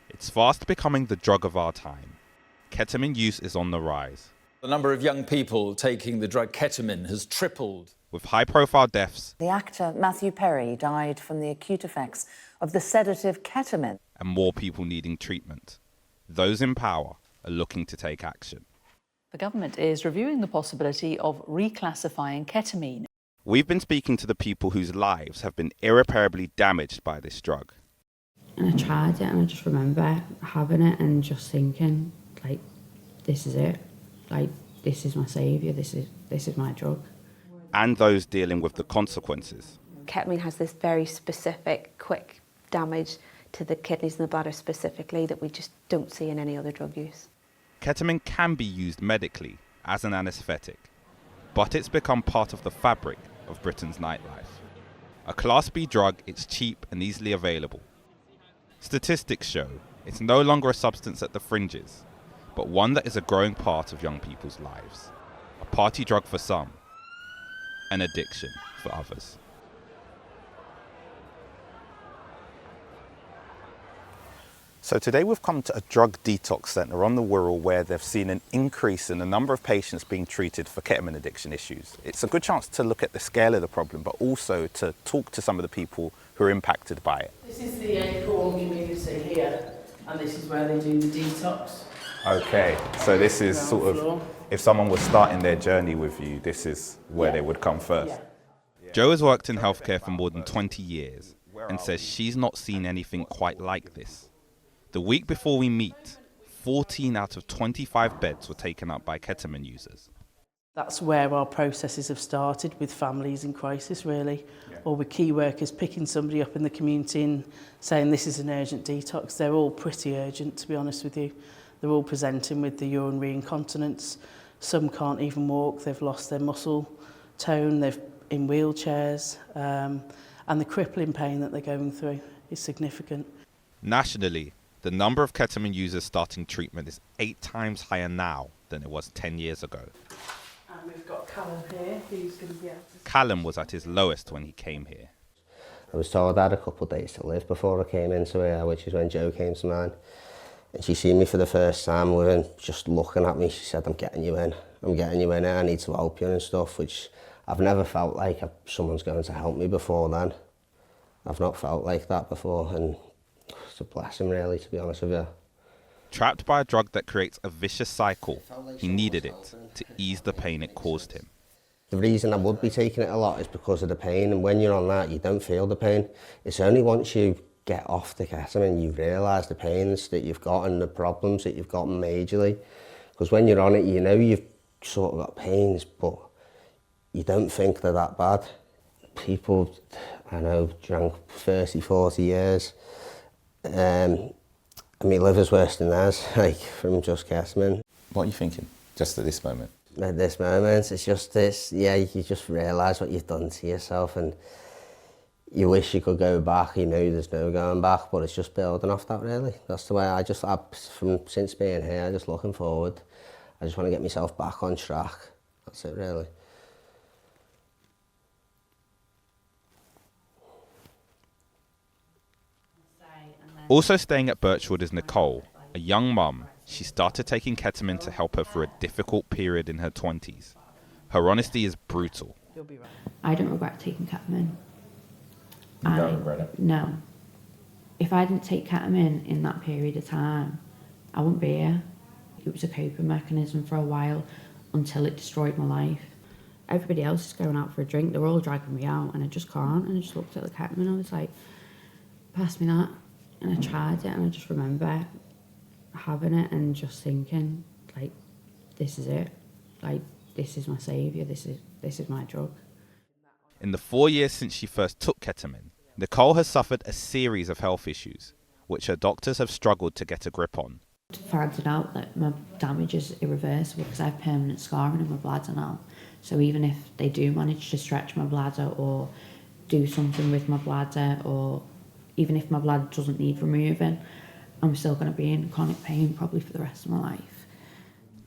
It's fast becoming the drug of our time. Ketamine use is on the rise. The number of young people taking the drug ketamine has tripled. With high-profile deaths, The actor Matthew Perry died from the acute effects of the sedative ketamine. and more people needing treatment. Those in power are looking to take action. The government is reviewing the possibility of reclassifying ketamine. We've been speaking to the people whose lives have been irreparably damaged by this drug. And I tried it and I just remember having it and just thinking, like, this is it. Like, this is my saviour, this is my drug. And those dealing with the consequences. Ketamine has this very specific, quick damage to the kidneys and the bladder specifically that we just don't see in any other drug use. Ketamine can be used medically as an anaesthetic, but it's become part of the fabric of Britain's nightlife. A Class B drug, it's cheap and easily available. Statistics show it's no longer a substance at the fringes, but one that is a growing part of young people's lives. A party drug for some, an addiction for others. So today we've come to a drug detox centre on the Wirral where they've seen an increase in the number of patients being treated for ketamine addiction issues. It's a good chance to look at the scale of the problem, but also to talk to some of the people who are impacted by it. This is the Acorn community here, and this is where they do the detox. Okay, so this is sort of, if someone was starting their journey with you, this is where they would come first. Yeah. Jo has worked in healthcare for more than 20 years and says she's not seen anything quite like this. The week before we meet, 14 out of 25 beds were taken up by ketamine users. That's where our processes have started with families in crisis, really, or with key workers picking somebody up in the community and saying this is an urgent detox. They're all pretty urgent, to be honest with you. They're all presenting with the urinary incontinence. Some can't even walk, they've lost their muscle tone, they're in wheelchairs, and the crippling pain that they're going through is significant. Nationally, the number of ketamine users starting treatment is 8 times higher now than it was 10 years ago. And we've got Callum here, who's going to be able to... Callum was at his lowest when he came here. I was told I had a couple of days to live before I came into here, which is when Jo came to mine. And she seen me for the first time, and just looking at me, she said, I'm getting you in here, I need to help you and stuff, which I've never felt like someone's going to help me before then. I've not felt like that before, and it's a blessing really, to be honest with you. Trapped by a drug that creates a vicious cycle, he needed it to ease the pain it caused him. The reason I would be taking it a lot is because of the pain, and when you're on that, you don't feel the pain. It's only once you get off the ketamine, you realise the pains that you've got and the problems that you've got majorly. Because when you're on it, you know you've sort of got pains, but you don't think they're that bad. People, I know, drank 30, 40 years. And my liver's worse than theirs, like, from just ketamine. What are you thinking, just at this moment? At this moment, it's just this, yeah, you just realise what you've done to yourself, and you wish you could go back, you know there's no going back, but it's just building off that really. That's the way since being here, I'm just looking forward. I just want to get myself back on track. That's it really. Also staying at Birchwood is Nicole, a young mum. She started taking ketamine to help her through a difficult period in her 20s. Her honesty is brutal. I don't regret taking ketamine. You don't regret it? No. If I didn't take ketamine in that period of time, I wouldn't be here. It was a coping mechanism for a while until it destroyed my life. Everybody else is going out for a drink, they're all dragging me out, and I just can't. And I just looked at the ketamine, I was like, pass me that. And I tried it, and I just remember having it and just thinking, like, this is it. Like, this is my saviour, this is my drug. In the 4 years since she first took ketamine, Nicole has suffered a series of health issues, which her doctors have struggled to get a grip on. Found out that my damage is irreversible because I have permanent scarring in my bladder now. So even if they do manage to stretch my bladder or do something with my bladder, or even if my bladder doesn't need removing, I'm still going to be in chronic pain probably for the rest of my life.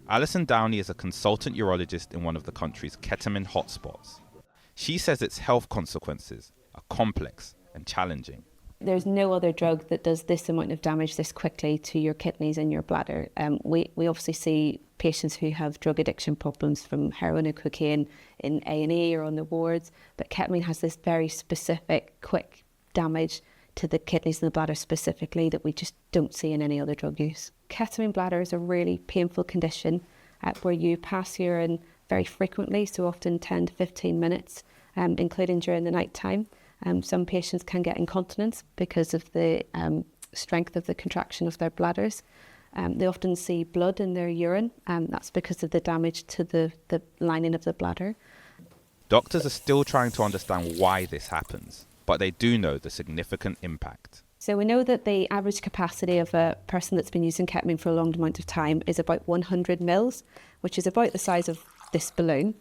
Alison Downey is a consultant urologist in one of the country's ketamine hotspots. She says its health consequences are complex and challenging. There's no other drug that does this amount of damage this quickly to your kidneys and your bladder. We obviously see patients who have drug addiction problems from heroin and cocaine in A&E or on the wards, but ketamine has this very specific, quick damage to the kidneys and the bladder specifically that we just don't see in any other drug use. Ketamine bladder is a really painful condition where you pass urine very frequently, so often 10 to 15 minutes, including during the night time. Some patients can get incontinence because of the strength of the contraction of their bladders. They often see blood in their urine, that's because of the damage to the lining of the bladder. Doctors are still trying to understand why this happens, but they do know the significant impact. So we know that the average capacity of a person that's been using ketamine for a long amount of time is about 100 mils, which is about the size of this balloon.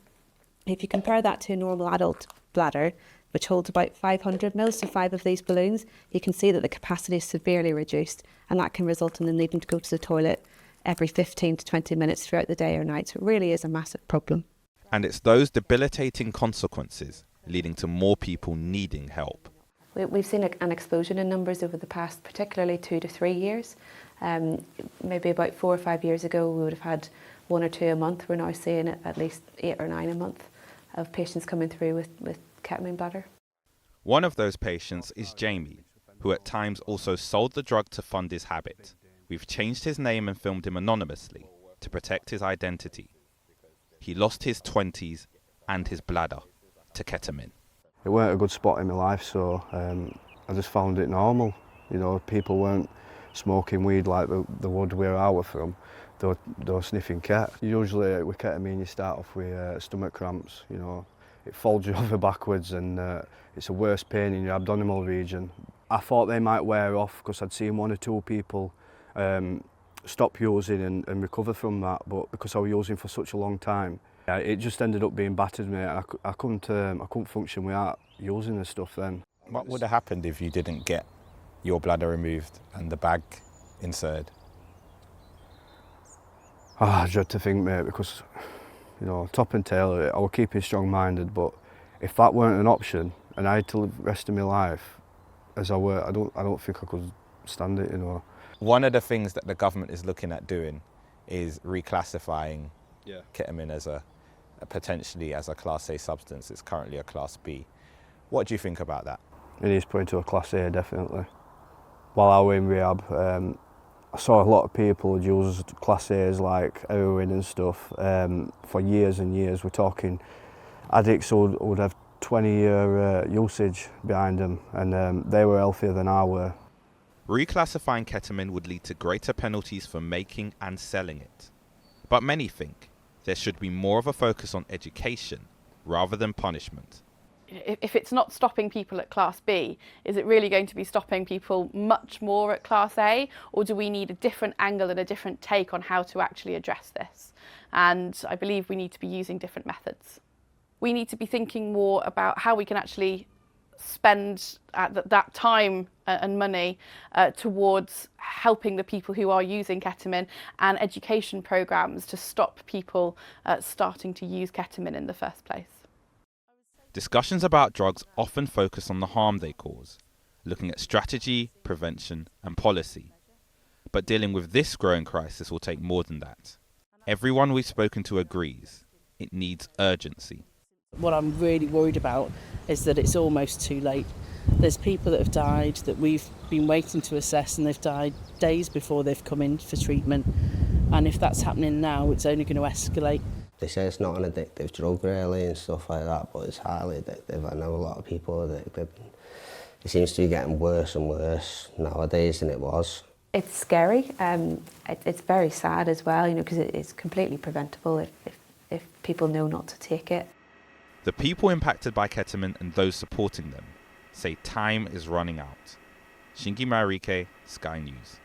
If you compare that to a normal adult bladder, which holds about 500 mils, so 5 of these balloons, you can see that the capacity is severely reduced, and that can result in them needing to go to the toilet every 15 to 20 minutes throughout the day or night. So it really is a massive problem. And it's those debilitating consequences leading to more people needing help. We've seen an explosion in numbers over the past, particularly 2 to 3 years. Maybe about 4 or 5 years ago, we would have had 1 or 2 a month. We're now seeing at least 8 or 9 a month of patients coming through with ketamine bladder. One of those patients is Jamie, who at times also sold the drug to fund his habit. We've changed his name and filmed him anonymously to protect his identity. He lost his 20s and his bladder to ketamine. It weren't a good spot in my life, so I just found it normal. You know, people weren't smoking weed like the wood where I was from. They were sniffing ket. Usually with ketamine you start off with stomach cramps, you know. It folds you over backwards and it's a worse pain in your abdominal region. I thought they might wear off because I'd seen 1 or 2 people stop using and recover from that, but because I was using for such a long time, it just ended up being battered me. I couldn't function without using the stuff then. What would have happened if you didn't get your bladder removed and the bag inserted? I dread to think, mate, because, you know, top and tail of it, I was keeping strong-minded, but if that weren't an option and I had to live the rest of my life as I were, I don't think I could stand it, you know. One of the things that the government is looking at doing is reclassifying ketamine as potentially as a Class A substance. It's currently a Class B. What do you think about that? It is put into a Class A, definitely. While I was in rehab, I saw a lot of people who'd use Class A's like heroin and stuff for years and years. We're talking addicts who would have 20-year usage behind them, and they were healthier than I were. Reclassifying ketamine would lead to greater penalties for making and selling it. But many think there should be more of a focus on education rather than punishment. If it's not stopping people at Class B, is it really going to be stopping people much more at Class A? Or do we need a different angle and a different take on how to actually address this? And I believe we need to be using different methods. We need to be thinking more about how we can actually spend that time and money towards helping the people who are using ketamine, and education programs to stop people starting to use ketamine in the first place. Discussions about drugs often focus on the harm they cause, looking at strategy, prevention and policy. But dealing with this growing crisis will take more than that. Everyone we've spoken to agrees it needs urgency. What I'm really worried about is that it's almost too late. There's people that have died that we've been waiting to assess, and they've died days before they've come in for treatment. And if that's happening now, it's only going to escalate. They say it's not an addictive drug really and stuff like that, but it's highly addictive. I know a lot of people are addicted. It seems to be getting worse and worse nowadays than it was. It's scary. It's very sad as well, you know, because it's completely preventable if people know not to take it. The people impacted by ketamine and those supporting them say time is running out. Shingi Mararike, Sky News.